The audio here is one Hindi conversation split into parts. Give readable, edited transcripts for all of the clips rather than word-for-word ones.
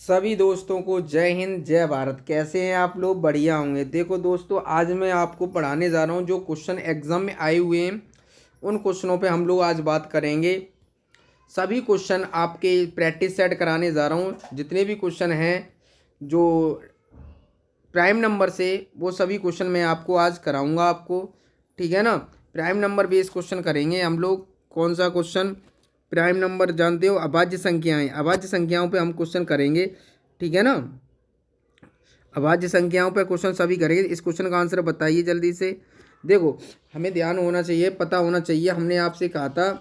सभी दोस्तों को जय हिंद जय भारत। कैसे हैं आप लोग? बढ़िया होंगे। देखो दोस्तों, आज मैं आपको पढ़ाने जा रहा हूं जो क्वेश्चन एग्जाम में आए हुए हैं उन क्वेश्चनों पे हम लोग आज बात करेंगे। सभी क्वेश्चन आपके प्रैक्टिस सेट कराने जा रहा हूं। जितने भी क्वेश्चन हैं जो प्राइम नंबर से, वो सभी क्वेश्चन मैं आपको आज कराऊंगा आपको। ठीक है ना? प्राइम नंबर बेस्ड क्वेश्चन करेंगे हम लोग। कौन सा क्वेश्चन? प्राइम नंबर जानते हो, अभाज्य संख्याएं। अभाज्य संख्याओं पे हम क्वेश्चन करेंगे। ठीक है ना? अभाज्य संख्याओं पे क्वेश्चन सभी करेंगे। इस क्वेश्चन का आंसर बताइए जल्दी से। देखो, हमें ध्यान होना चाहिए, पता होना चाहिए। हमने आपसे कहा था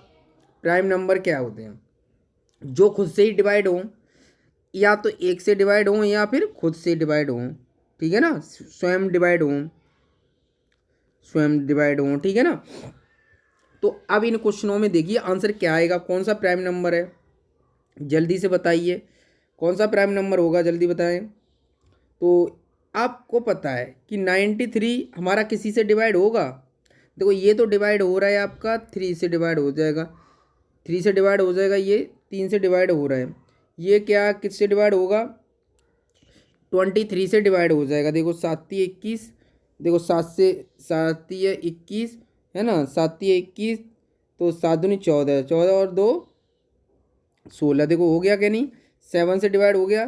प्राइम नंबर क्या होते हैं, जो खुद से ही डिवाइड हो, या तो एक से डिवाइड हो या फिर खुद से डिवाइड हो। ठीक है ना? स्वयं डिवाइड हो, स्वयं डिवाइड हो। ठीक है ना? तो अब इन क्वेश्चनों में देखिए आंसर क्या आएगा। कौन सा प्राइम नंबर है, जल्दी से बताइए। कौन सा प्राइम नंबर होगा, जल्दी बताएं। तो आपको पता है कि 93 हमारा किसी से डिवाइड होगा। देखो, ये तो डिवाइड हो रहा है आपका, 3 से डिवाइड हो जाएगा, 3 से डिवाइड हो जाएगा, ये 3 से डिवाइड हो रहा है। ये क्या किससे डिवाइड होगा? 23 से डिवाइड हो जाएगा। देखो 7 × 21, देखो 7 से 21 है ना, 7 × 21 तो 7 × 2 = 14, 14 और 2 = 16। देखो हो गया क्या नहीं? 7 से डिवाइड हो गया।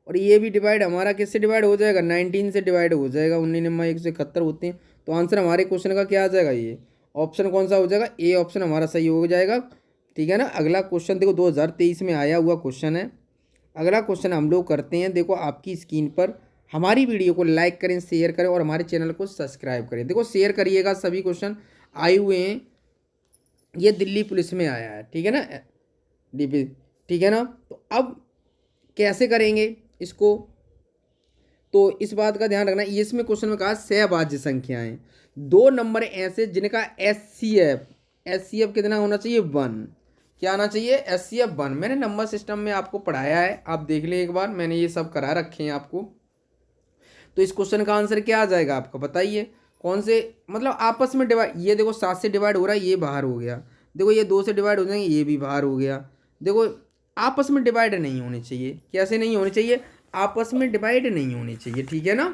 और ये भी डिवाइड हमारा किससे डिवाइड हो जाएगा? 19 से डिवाइड हो जाएगा। 19 × 1 = 71 होते हैं। तो आंसर हमारे क्वेश्चन का क्या आ जाएगा? ये ऑप्शन कौन सा हो जाएगा? ए ऑप्शन हमारा सही हो जाएगा। ठीक है ना? अगला क्वेश्चन देखो, 2023 में आया हुआ क्वेश्चन है। अगला क्वेश्चन हम लोग करते हैं। देखो आपकी स्क्रीन पर। हमारी वीडियो को लाइक करें, शेयर करें और हमारे चैनल को सब्सक्राइब करें। देखो शेयर करिएगा। सभी क्वेश्चन आए हुए हैं, ये दिल्ली पुलिस में आया है। ठीक है ना? डीपी। ठीक है ना? तो अब कैसे करेंगे इसको, तो इस बात का ध्यान रखना। ये इसमें क्वेश्चन में कहा सहभाज्य संख्याएं, दो नंबर ऐसे जिनका एचसीएफ कितना होना चाहिए? 1। क्या आना चाहिए? एचसीएफ 1। मैंने नंबर सिस्टम में आपको पढ़ाया है, आप देख लें एक बार, मैंने ये सब करा रखे हैं आपको। तो इस क्वेश्चन का आंसर क्या आ जाएगा आपका, बताइए। कौन से, मतलब आपस में डिवाइड। ये देखो 7 से डिवाइड हो रहा है, ये बाहर हो गया। देखो ये 2 से डिवाइड हो जाएंगे, ये भी बाहर हो गया। देखो आपस में डिवाइड नहीं होने चाहिए। कैसे नहीं होने चाहिए? आपस में डिवाइड नहीं होने चाहिए। ठीक है ना?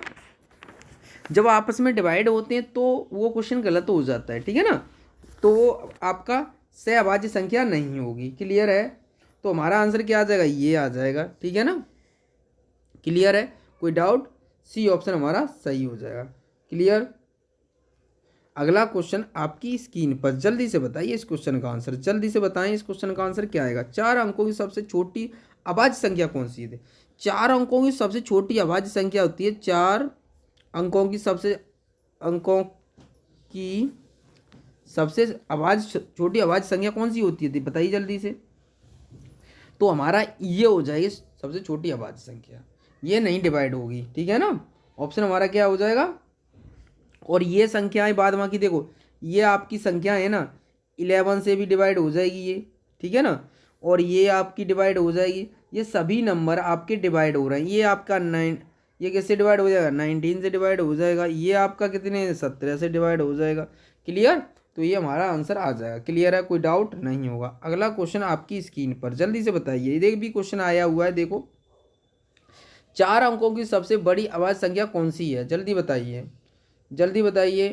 जब आपस में डिवाइड होते हैं तो वो क्वेश्चन गलत हो जाता है। ठीक है ना? तो वो आपका सहअभाज्य संख्या नहीं होगी। क्लियर है? तो हमारा आंसर क्या आ जाएगा? ये आ जाएगा। ठीक है ना? क्लियर है? कोई डाउट? सी ऑप्शन हमारा सही हो जाएगा। क्लियर? अगला क्वेश्चन आपकी स्क्रीन पर, जल्दी से बताइए इस क्वेश्चन का आंसर। जल्दी से बताएं इस क्वेश्चन का आंसर क्या आएगा। 4 अंकों की सबसे छोटी अभाज्य संख्या कौन सी है? 4 अंकों की सबसे छोटी अभाज्य संख्या होती है, 4 अंकों की सबसे अभाज्य छोटी अभाज्य संख्या कौन सी होती है, बताइए जल्दी से। तो हमारा ये हो जाएगी सबसे छोटी अभाज्य संख्या, ये नहीं डिवाइड होगी। ठीक है ना? ऑप्शन हमारा क्या हो जाएगा। और ये संख्याएं बाद में की, देखो ये आपकी संख्या है ना, 11 से भी डिवाइड हो जाएगी ये। ठीक है ना? और ये आपकी डिवाइड हो जाएगी। ये सभी नंबर आपके डिवाइड हो रहे हैं। ये आपका 9, ये किससे डिवाइड हो जाएगा? 19 से डिवाइड हो जाएगा। ये आपका कितने? 17 से डिवाइड हो जाएगा। क्लियर? तो ये हमारा आंसर आ जाएगा। क्लियर है? कोई डाउट नहीं होगा। अगला क्वेश्चन आपकी स्क्रीन पर, जल्दी से बताइए। ये भी क्वेश्चन आया हुआ है, देखो 4 अंकों की सबसे बड़ी अभाज्य संख्या कौन सी है? जल्दी बताइए, जल्दी बताइए।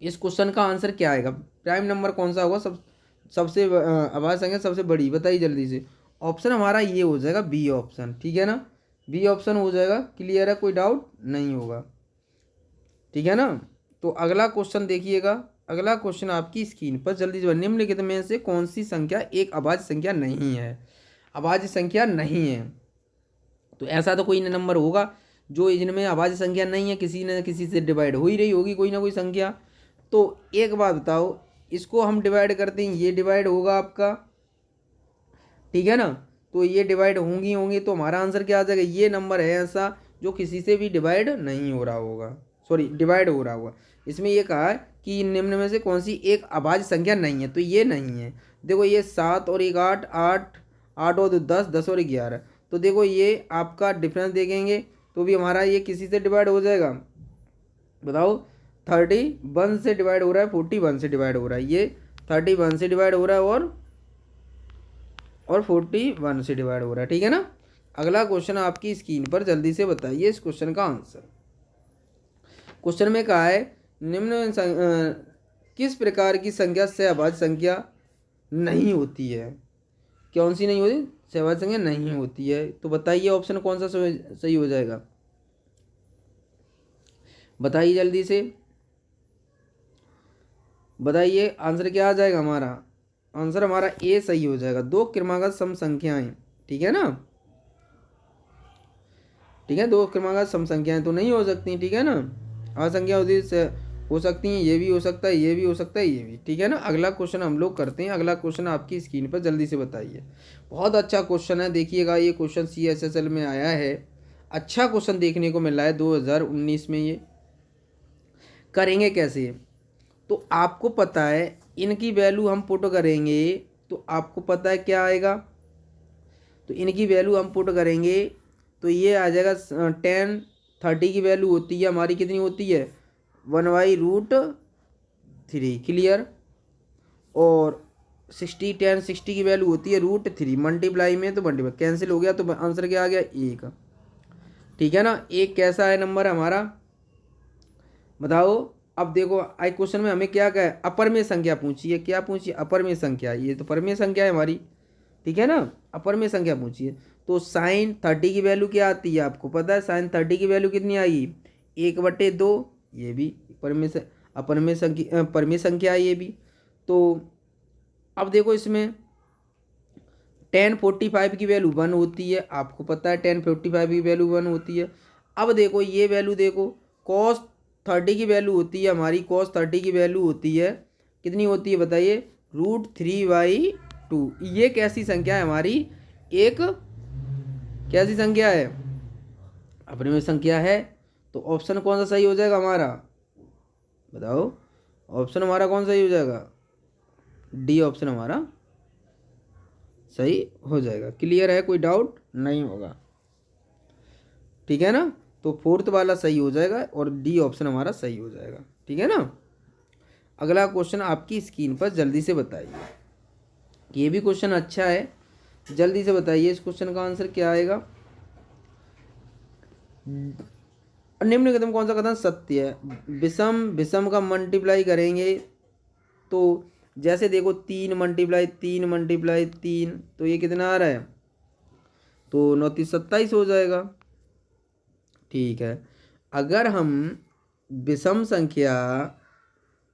इस क्वेश्चन का आंसर क्या आएगा? प्राइम नंबर कौन सा होगा सबसे अभाज्य संख्या सबसे बड़ी, बताइए जल्दी से। ऑप्शन हमारा ये हो जाएगा बी ऑप्शन। ठीक है ना? बी ऑप्शन हो जाएगा। क्लियर है? कोई डाउट नहीं होगा। ठीक है ना? तो अगला क्वेश्चन देखिएगा। अगला क्वेश्चन आपकी स्क्रीन पर, जल्दी से। निम्नलिखित में से कौन सी संख्या एक अभाज्य संख्या नहीं है? अभाज्य संख्या नहीं है, तो ऐसा तो कोई नंबर होगा जो इनमें अभाज्य संख्या नहीं है, किसी न किसी से डिवाइड हो ही रही होगी कोई ना कोई संख्या। तो एक बात बताओ, इसको हम डिवाइड करते हैं, ये डिवाइड होगा आपका। ठीक है ना? तो ये डिवाइड होंगी, तो हमारा आंसर क्या आ जाएगा? ये नंबर है ऐसा जो किसी से भी डिवाइड नहीं हो रहा होगा, सॉरी डिवाइड हो रहा होगा। इसमें ये कहा है कि निम्न में से कौन सी एक अभाज्य संख्या नहीं है, तो ये नहीं है। देखो ये 7 और 1 8, 8 8 और 2 10, 10 और 11। तो देखो ये आपका डिफरेंस देखेंगे तो भी हमारा ये किसी से डिवाइड हो जाएगा, बताओ। 31 से डिवाइड हो रहा है, 41 से डिवाइड हो रहा है। ये 31 से डिवाइड हो रहा है और 41 से डिवाइड हो रहा है। ठीक है ना? अगला क्वेश्चन आपकी स्क्रीन पर, जल्दी से बताइए इस क्वेश्चन का आंसर। क्वेश्चन में कहा है निम्न किस प्रकार की संख्या सहअभाज्य संख्या नहीं होती है। कौन सी नहीं होती? सहअभाज्य संख्या नहीं होती है। तो बताइए ऑप्शन कौन सा सही हो जाएगा, बताइए जल्दी से बताइए। आंसर क्या आ जाएगा हमारा? आंसर हमारा ए सही हो जाएगा। दो क्रमागत सम संख्याएं, ठीक है ना, ठीक है। दो क्रमागत सम संख्याएं तो नहीं हो सकती, ठीक है ना। असंख्या होती से हो सकती हैं, ये भी हो सकता है, ये भी हो सकता है, ये भी, ठीक है ना। अगला क्वेश्चन हम लोग करते हैं। अगला क्वेश्चन आपकी स्क्रीन पर, जल्दी से बताइए। बहुत अच्छा क्वेश्चन है, देखिएगा। ये क्वेश्चन CSSL में आया है, अच्छा क्वेश्चन देखने को मिला है 2019 में। ये करेंगे कैसे? तो आपको पता है इनकी वैल्यू हम पुट करेंगे तो आपको पता है क्या आएगा। तो इनकी वैल्यू हम पुट करेंगे तो ये आ जाएगा 10, 30 की वैल्यू होती है हमारी, कितनी होती है? 1/√3, क्लियर। और 60, 10, 60 की वैल्यू होती है √3, मल्टीप्लाई में तो मल्टीप्लाई कैंसिल हो गया, तो आंसर क्या आ गया? 1, ठीक है ना। एक कैसा है नंबर हमारा, बताओ। अब देखो आई क्वेश्चन में हमें क्या कहा है? अपर में संख्या पूछी है। क्या पूछी? अपर में संख्या। ये तो पर में संख्या है हमारी, ठीक है ना। अपर में संख्या पूछी है। तो साइन 30 की वैल्यू क्या आती है? आपको पता है साइन 30 की वैल्यू कितनी आएगी? 1/2। ये भी पर में से अपर में संख्या, पर में संख्या है ये भी। तो अब देखो इसमें 1045 की वैल्यू 1 होती है, आपको पता है 1045 की वैल्यू 1 होती है। अब देखो ये वैल्यू देखो, कॉस 30 की वैल्यू होती है हमारी, कॉस 30 की वैल्यू होती है, कितनी होती है बताइए? √3/2। ये कैसी संख्या है हमारी? एक कैसी संख्या है? अपने में संख्या है। तो ऑप्शन कौन सा सही हो जाएगा हमारा, बताओ। ऑप्शन हमारा कौन सा सही हो जाएगा? डी ऑप्शन हमारा सही हो जाएगा। क्लियर है, कोई डाउट नहीं होगा, ठीक है ना। तो फोर्थ वाला सही हो जाएगा और डी ऑप्शन हमारा सही हो जाएगा, ठीक है ना। अगला क्वेश्चन आपकी स्क्रीन पर, जल्दी से बताइए। ये भी क्वेश्चन अच्छा है, जल्दी से बताइए इस क्वेश्चन का आंसर क्या आएगा। निम्न कदम कौन सा कथन सत्य है? विषम विषम का मल्टीप्लाई करेंगे तो जैसे देखो 3 × 3 × 3, तो ये कितना आ रहा है? तो 9 × 27 हो जाएगा, ठीक है। अगर हम विषम संख्या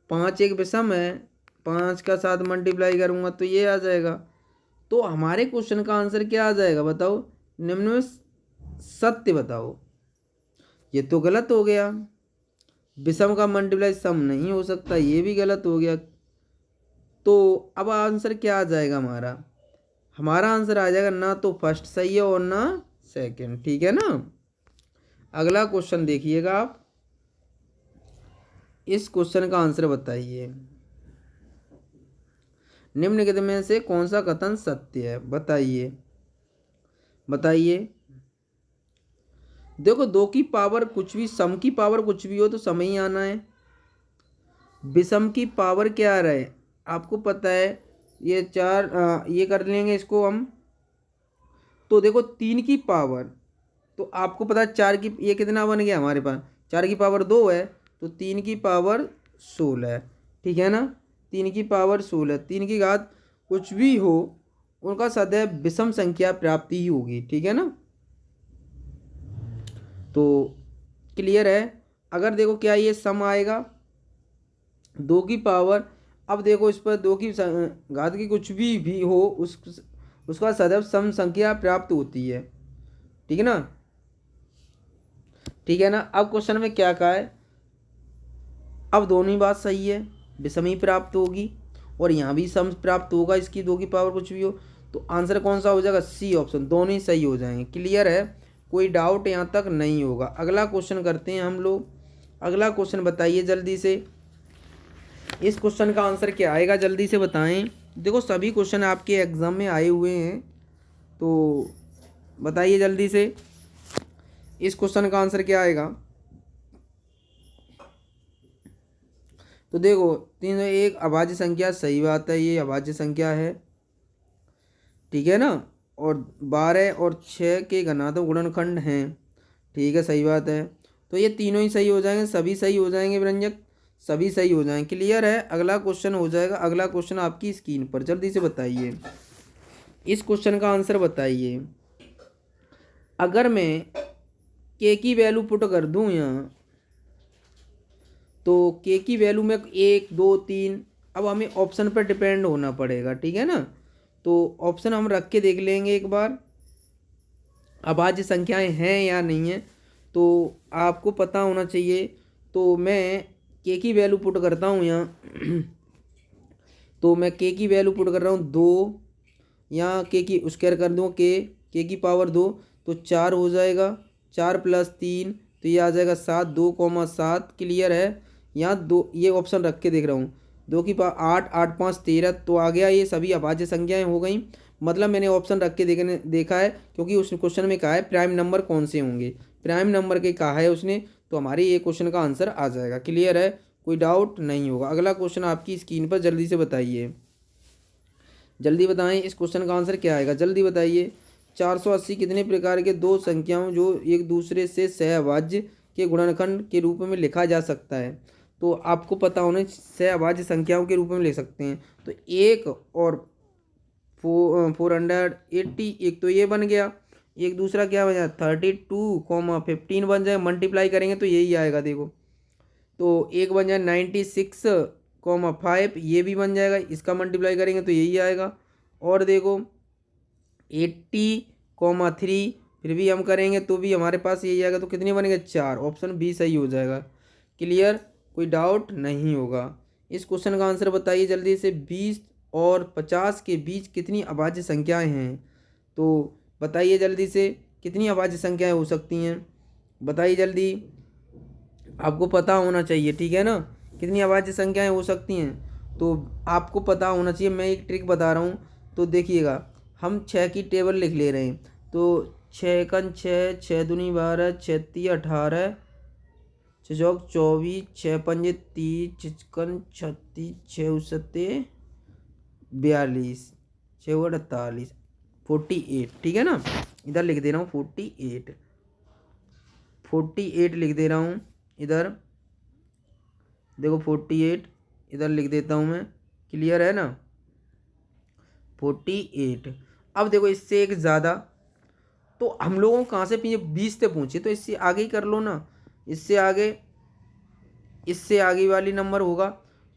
5 एक विषम है, 5 का 7 मल्टीप्लाई करूँगा तो ये आ जाएगा। तो हमारे क्वेश्चन का आंसर क्या आ जाएगा बताओ? निम्न में सत्य बताओ। ये तो गलत हो गया, विषम का मल्टीप्लाई सम नहीं हो सकता, ये भी गलत हो गया। तो अब आंसर क्या आ जाएगा हमारा? हमारा आंसर आ जाएगा ना तो फर्स्ट सही है और ना सेकंड, ठीक है ना। अगला क्वेश्चन देखिएगा आप, इस क्वेश्चन का आंसर बताइए। निम्नलिखित में से कौन सा कथन सत्य है? बताइए बताइए। देखो 2 की पावर कुछ भी, सम की पावर कुछ भी हो तो सम ही आना है। विषम की पावर क्या आ रहा है आपको पता है? ये 4, ये कर लेंगे इसको हम। तो देखो 3 की पावर, तो आपको पता है 4 की, ये कितना बन गया हमारे पास? 4 की पावर 2 है, तो 3 की पावर 16 है, ठीक है ना। 3 की पावर 16, 3 की घात कुछ भी हो उनका सदैव विषम संख्या प्राप्ति ही होगी, ठीक है ना। तो क्लियर है। अगर देखो क्या ये सम आएगा 2 की पावर, अब देखो इस पर 2 की घात की कुछ भी हो उसका सदैव सम संख्या प्राप्त होती है, ठीक है ना, ठीक है ना। अब क्वेश्चन में क्या कहा है? अब दोनों ही बात सही है, विषम ही प्राप्त होगी और यहाँ भी सम प्राप्त होगा, इसकी 2 की पावर कुछ भी हो। तो आंसर कौन सा हो जाएगा? सी ऑप्शन, दोनों ही सही हो जाएंगे। क्लियर है, कोई डाउट यहाँ तक नहीं होगा। अगला क्वेश्चन करते हैं हम लोग। अगला क्वेश्चन बताइए जल्दी से, इस क्वेश्चन का आंसर क्या आएगा? जल्दी से बताएं। देखो सभी क्वेश्चन आपके एग्जाम में आए हुए हैं, तो बताइए जल्दी से इस क्वेश्चन का आंसर क्या आएगा। तो देखो 301 अभाज्य संख्या, सही बात है, ये अभाज्य संख्या है, ठीक है ना। और 12 और 6 के घनात्मक गुणनखंड हैं। ठीक है, सही बात है। तो ये तीनों ही सही हो जाएंगे, सभी सही हो जाएंगे व्यंजक, सभी सही हो जाएंगे। क्लियर है। अगला क्वेश्चन हो जाएगा, अगला क्वेश्चन आपकी स्क्रीन पर, जल्दी से बताइए इस क्वेश्चन का आंसर बताइए। अगर मैं के की वैल्यू पुट कर दूं यहाँ, तो के की वैल्यू में 1 2 3, अब हमें ऑप्शन पर डिपेंड होना पड़ेगा। ठीक है ना, तो ऑप्शन हम रख के देख लेंगे एक बार, अभाज्य संख्याएं हैं या नहीं है, तो आपको पता होना चाहिए। तो मैं के की वैल्यू पुट करता हूँ यहाँ तो मैं के की वैल्यू पुट कर रहा हूँ 2, यहाँ के की स्क्वायर कर दूँ, के की पावर 2, तो 4 हो जाएगा। 4 + 3 तो ये आ जाएगा 7, 2,7। क्लियर है। यहाँ दो, ये ऑप्शन रख के देख रहा हूँ, 2 की पावर 8, 8 5 13, तो आ गया। ये सभी अभाज्य संख्याएं हो गई। मतलब मैंने ऑप्शन रख के देखा है, क्योंकि उस क्वेश्चन में कहा है प्राइम नंबर कौन से होंगे, प्राइम नंबर के कहा है उसने, तो हमारे ये क्वेश्चन का आंसर आ जाएगा। क्लियर है, कोई डाउट नहीं होगा। अगला क्वेश्चन आपकी स्क्रीन पर, जल्दी से बताइए, जल्दी बताएं इस क्वेश्चन का आंसर क्या आएगा, जल्दी बताइए। 480 कितने प्रकार के दो संख्याओं जो एक दूसरे से सहअभाज्य के गुणनखंड के रूप में लिखा जा सकता है। तो आपको पता होना, सहअभाज्य संख्याओं के रूप में लिख सकते हैं। तो 1 और 480, एक तो ये बन गया, एक दूसरा क्या बन जाए 32,15 बन जाए, मल्टीप्लाई करेंगे तो यही आएगा। देखो, तो एक बन जाए 96,5, ये भी बन जाएगा, इसका मल्टीप्लाई करेंगे तो यही आएगा। और देखो 80,3, फिर भी हम करेंगे तो भी हमारे पास यही आएगा। तो कितने बनेंगे 4, ऑप्शन बी सही हो जाएगा। क्लियर, कोई डाउट नहीं होगा। इस क्वेश्चन का आंसर बताइए जल्दी से। 20 और 50 के बीच कितनी अभाज्य संख्याएं हैं, तो बताइए जल्दी से, कितनी अभाज्य संख्याएं हो सकती हैं, बताइए जल्दी, आपको पता होना चाहिए। ठीक है ना, कितनी अभाज्य संख्याएं हो सकती हैं, तो आपको पता होना चाहिए। मैं एक ट्रिक बता रहा हूँ, तो देखिएगा, हम 6 की टेबल लिख ले रहे हैं। तो 6 6, 6 × 2 = 12, 6 × 3 = 18, 6 × 4 = 24, 6 × 5 = 30, 6 × 36, 6 × 7 = 42, 6 × 8 = 48, 48। ठीक है ना, इधर लिख दे रहा हूँ 48, 48 लिख दे रहा हूँ इधर। देखो 48 इधर लिख देता हूँ मैं। क्लियर है ना, 48। अब देखो इससे एक ज़्यादा, तो हम लोगों को कहाँ से पीछे 20 से पूछे, तो इससे आगे ही कर लो ना, इससे आगे, इससे आगे वाली नंबर होगा।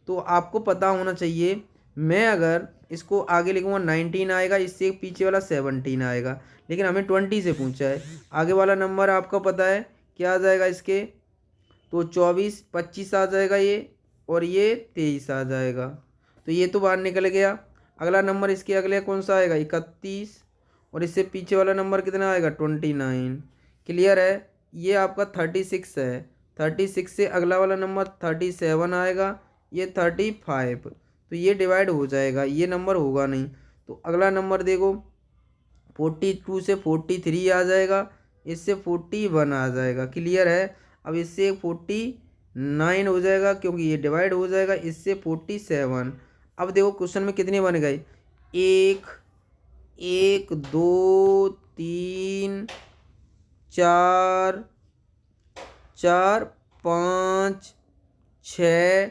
तो आपको पता होना चाहिए, मैं अगर इसको आगे लिखूँगा 19 आएगा, इससे पीछे वाला 17 आएगा, लेकिन हमें 20 से पूछा है। आगे वाला नंबर आपको पता है क्या आ जाएगा इसके, तो 24 25 आ जाएगा ये, और ये 23 आ जाएगा। तो ये तो बाहर निकल गया। अगला नंबर इसके अगले कौन सा आएगा 31, और इससे पीछे वाला नंबर कितना आएगा 29। क्लियर है, ये आपका 36 है। 36 से अगला वाला नंबर 37 आएगा, ये 35, तो ये डिवाइड हो जाएगा, ये नंबर होगा नहीं। तो अगला नंबर देखो 42 से 43 आ जाएगा, इससे 41 आ जाएगा। क्लियर है, अब इससे 49 हो जाएगा, क्योंकि ये डिवाइड हो जाएगा, इससे 47। अब देखो क्वेश्चन में कितने बन गए, 1 1 2 3 4 4 5 6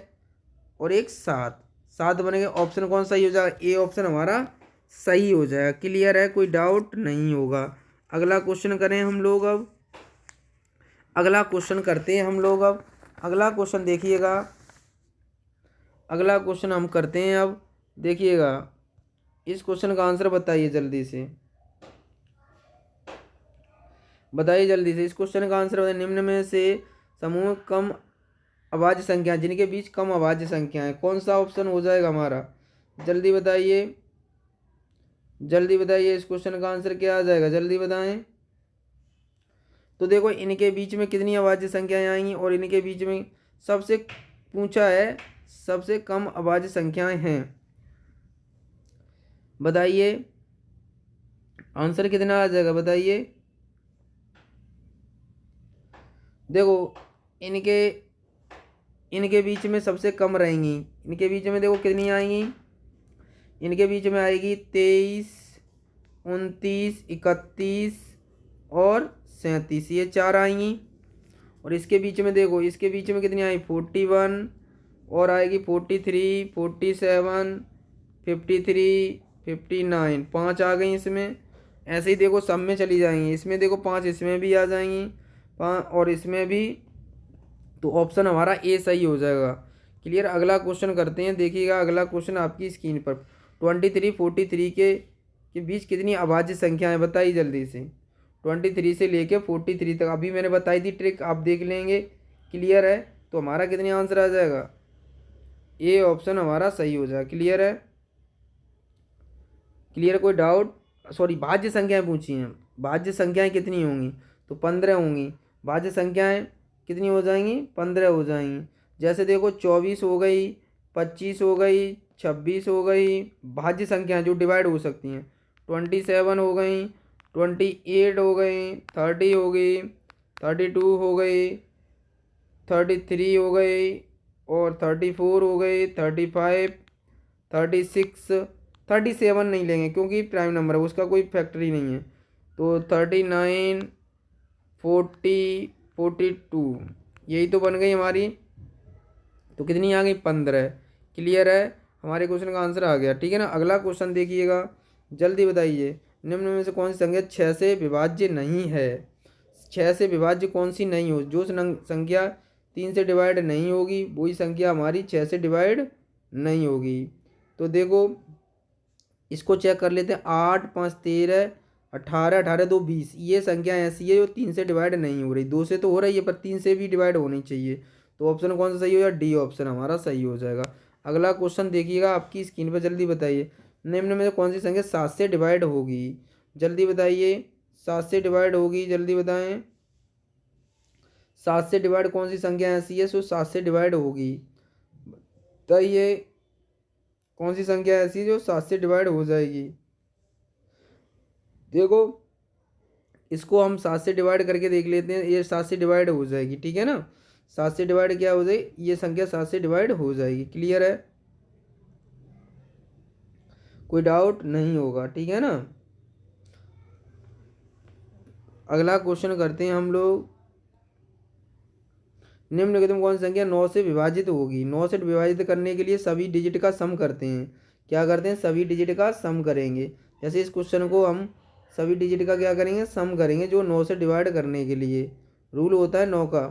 और एक 7, 7 बनेंगे। ऑप्शन कौन सही हो जाएगा, ए ऑप्शन हमारा सही हो जाएगा। क्लियर है, कोई डाउट नहीं होगा। अगला क्वेश्चन करें हम लोग अब, अगला क्वेश्चन करते हैं हम लोग अब। अगला क्वेश्चन देखिएगा, अगला क्वेश्चन हम करते हैं अब। देखिएगा, इस क्वेश्चन का आंसर बताइए जल्दी से, बताइए जल्दी से, इस क्वेश्चन का आंसर बताइए। निम्न में से समूह कम अभाज्य संख्या, जिनके बीच कम अभाज्य संख्या है, कौन सा ऑप्शन हो जाएगा हमारा, जल्दी बताइए, जल्दी बताइए, इस क्वेश्चन का आंसर क्या आ जाएगा, जल्दी बताएं। तो देखो इनके बीच में कितनी अभाज्य संख्याएं आएंगी, और इनके बीच में सबसे पूछा है सबसे कम अभाज्य संख्याएं हैं, बताइए आंसर कितना आ जाएगा, बताइए। देखो इनके इनके बीच में सबसे कम रहेंगी, इनके बीच में देखो कितनी आएंगी, इनके बीच में आएगी 23 29, 31 और 37, ये 4 आएंगी। और इसके बीच में देखो, इसके बीच में कितनी आई 41 और आएगी 43, 47, 53, 59, 5 आ गई इसमें। ऐसे ही देखो सब में चली जाएंगी, इसमें देखो 5 इसमें भी आ जाएंगी, 5 और इसमें भी। तो ऑप्शन हमारा ए सही हो जाएगा। क्लियर। अगला क्वेश्चन करते हैं, देखिएगा अगला क्वेश्चन आपकी स्क्रीन पर। 23, 43 के बीच कितनी अभाज्य संख्याएं बताइए जल्दी से। 23 से लेके 43 तक अभी मैंने बताई थी ट्रिक, आप देख लेंगे। क्लियर है। तो हमारा कितनी आंसर आ जाएगा, ए ऑप्शन हमारा सही हो जाएगा। क्लियर है। क्लियर, कोई डाउट। सॉरी, भाज्य संख्याएं पूछी हैं, भाज्य संख्याएं कितनी होंगी, तो 15 होंगी। भाज्य संख्याएं कितनी हो जाएंगी, 15 हो जाएंगी। जैसे देखो 24 हो गई, 25 हो गई, 26 हो गई। भाज्य संख्याएं जो डिवाइड हो सकती हैं। 27 हो गई, 28 हो गई, 30 हो गई, 32 हो गई, 33 हो गई और 34 हो गई, 35, 36, 37 नहीं लेंगे क्योंकि प्राइम नंबर है, उसका कोई फैक्टरी नहीं है। तो 39, 40, 42, यही तो बन गई हमारी। तो कितनी आ गई, 15। क्लियर है, हमारे क्वेश्चन का आंसर आ गया। ठीक है ना। अगला क्वेश्चन देखिएगा, जल्दी बताइए। निम्न में से कौन सी संख्या 6 से विभाज्य नहीं है। 6 से विभाज्य कौन सी नहीं हो, जो संख्या 3 से डिवाइड नहीं होगी वही संख्या हमारी 6 से डिवाइड नहीं होगी। तो देखो इसको चेक कर लेते हैं। 8, 5, 13, 18, 18, 2, 20, ये संख्या ऐसी है जो 3 से डिवाइड नहीं हो रही। 2 से तो हो रही है पर 3 से भी डिवाइड होनी चाहिए। तो ऑप्शन कौन सा सही हो जाएगा, डी ऑप्शन हमारा सही हो जाएगा। अगला क्वेश्चन देखिएगा आपकी स्क्रीन पर, जल्दी बताइए। निम्न में से कौन सी संख्या 7 से डिवाइड होगी, जल्दी बताइए। 7 से डिवाइड होगी, जल्दी बताएं। 7 से डिवाइड कौन सी संख्या ऐसी है जो 7 से डिवाइड होगी, बताइए। कौन सी संख्या ऐसी है जो 7 से डिवाइड हो जाएगी। देखो इसको हम 7 से डिवाइड करके देख लेते हैं, ये 7 से डिवाइड हो जाएगी। ठीक है ना। 7 से डिवाइड क्या हो जाएगी, ये संख्या 7 से डिवाइड हो जाएगी। क्लियर है, कोई डाउट नहीं होगा। ठीक है ना। अगला क्वेश्चन करते हैं हम लोग। निम्नलिखित कौन सी संख्या 9 से विभाजित होगी। 9 से विभाजित करने के लिए सभी डिजिट का सम करते हैं। क्या करते हैं, सभी डिजिट का सम करेंगे। जैसे इस क्वेश्चन को हम सभी डिजिट का क्या करेंगे, सम करेंगे, जो 9 से डिवाइड करने के लिए रूल होता है 9 का।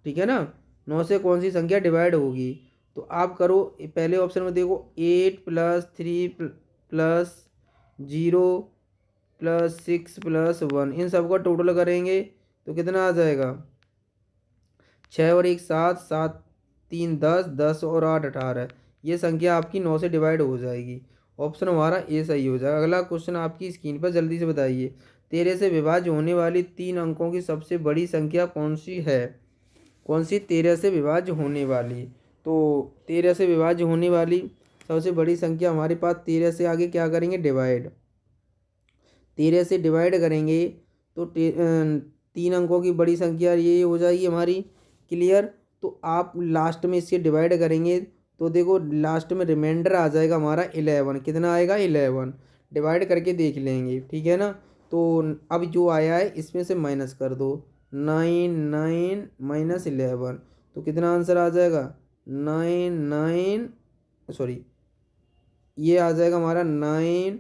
ठीक है ना। 9 से कौन सी संख्या डिवाइड होगी, तो आप करो पहले ऑप्शन में देखो 8 + 3 + 0 + 6 + 1, इन सब का टोटल करेंगे तो कितना आ जाएगा, 6 और 1 7, 7, 3 10, 10 और 8 18। ये संख्या आपकी 9 से डिवाइड हो जाएगी। ऑप्शन हमारा ए सही हो जाएगा। अगला क्वेश्चन आपकी स्क्रीन पर, जल्दी से बताइए। 13 से विभाज्य होने वाली 3 अंकों की सबसे बड़ी संख्या कौन सी है। कौन सी 13 से विभाज्य होने वाली, तो 13 से विभाज्य होने वाली सबसे बड़ी संख्या हमारे पास 13 से आगे क्या करेंगे, डिवाइड। 13 से डिवाइड करेंगे तो 3 अंकों की बड़ी संख्या ये हो जाएगी हमारी। क्लियर। तो आप लास्ट में इससे डिवाइड करेंगे तो देखो लास्ट में रिमाइंडर आ जाएगा हमारा 11। कितना आएगा, 11। डिवाइड करके देख लेंगे। ठीक है ना। तो अब जो आया है इसमें से माइनस कर दो, 9 9 - 11, तो कितना आंसर आ जाएगा, 9 9, सॉरी ये आ जाएगा हमारा 9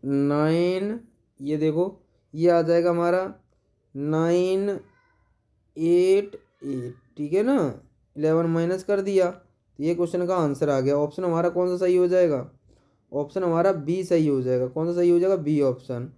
9, ये देखो ये आ जाएगा हमारा 9 8 8। ठीक है ना। 11 माइनस कर दिया तो ये क्वेश्चन का आंसर आ गया। ऑप्शन हमारा कौन सा सही हो जाएगा, ऑप्शन हमारा बी सही हो जाएगा। कौन सा सही हो जाएगा, बी ऑप्शन।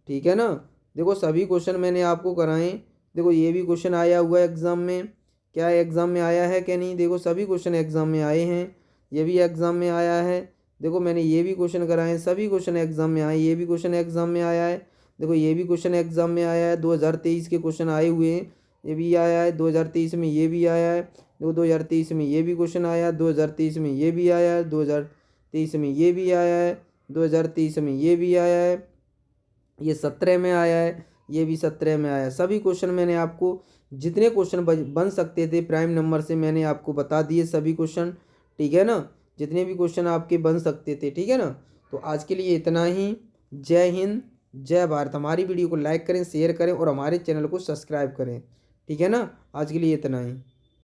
ठीक है ना। देखो सभी क्वेश्चन मैंने आपको कराए। देखो ये भी क्वेश्चन आया हुआ है एग्ज़ाम में, क्या एग्ज़ाम में आया है क्या नहीं, देखो सभी क्वेश्चन एग्ज़ाम में आए हैं। ये भी एग्ज़ाम में आया है। देखो मैंने ये भी क्वेश्चन कराए हैं, सभी क्वेश्चन एग्ज़ाम में आए। ये भी क्वेश्चन एग्ज़ाम में आया है। देखो ये भी क्वेश्चन एग्ज़ाम में आया है, 2023 के क्वेश्चन आए हुए हैं। ये भी आया है 2023 में, ये भी आया है। देखो 2023 में ये भी क्वेश्चन आया, 2023 में ये भी आया है, 2023 में ये भी आया है, 2023 में ये भी आया है, ये 17 में आया है, ये भी 17 में आया है। सभी क्वेश्चन मैंने आपको जितने क्वेश्चन बन सकते थे प्राइम नंबर से मैंने आपको बता दिए सभी क्वेश्चन। ठीक है ना। जितने भी क्वेश्चन आपके बन सकते थे। ठीक है ना। तो आज के लिए इतना ही। जय हिंद, जय भारत। हमारी वीडियो को लाइक करें, शेयर करें और हमारे चैनल को सब्सक्राइब करें। ठीक है ना, आज के लिए इतना ही।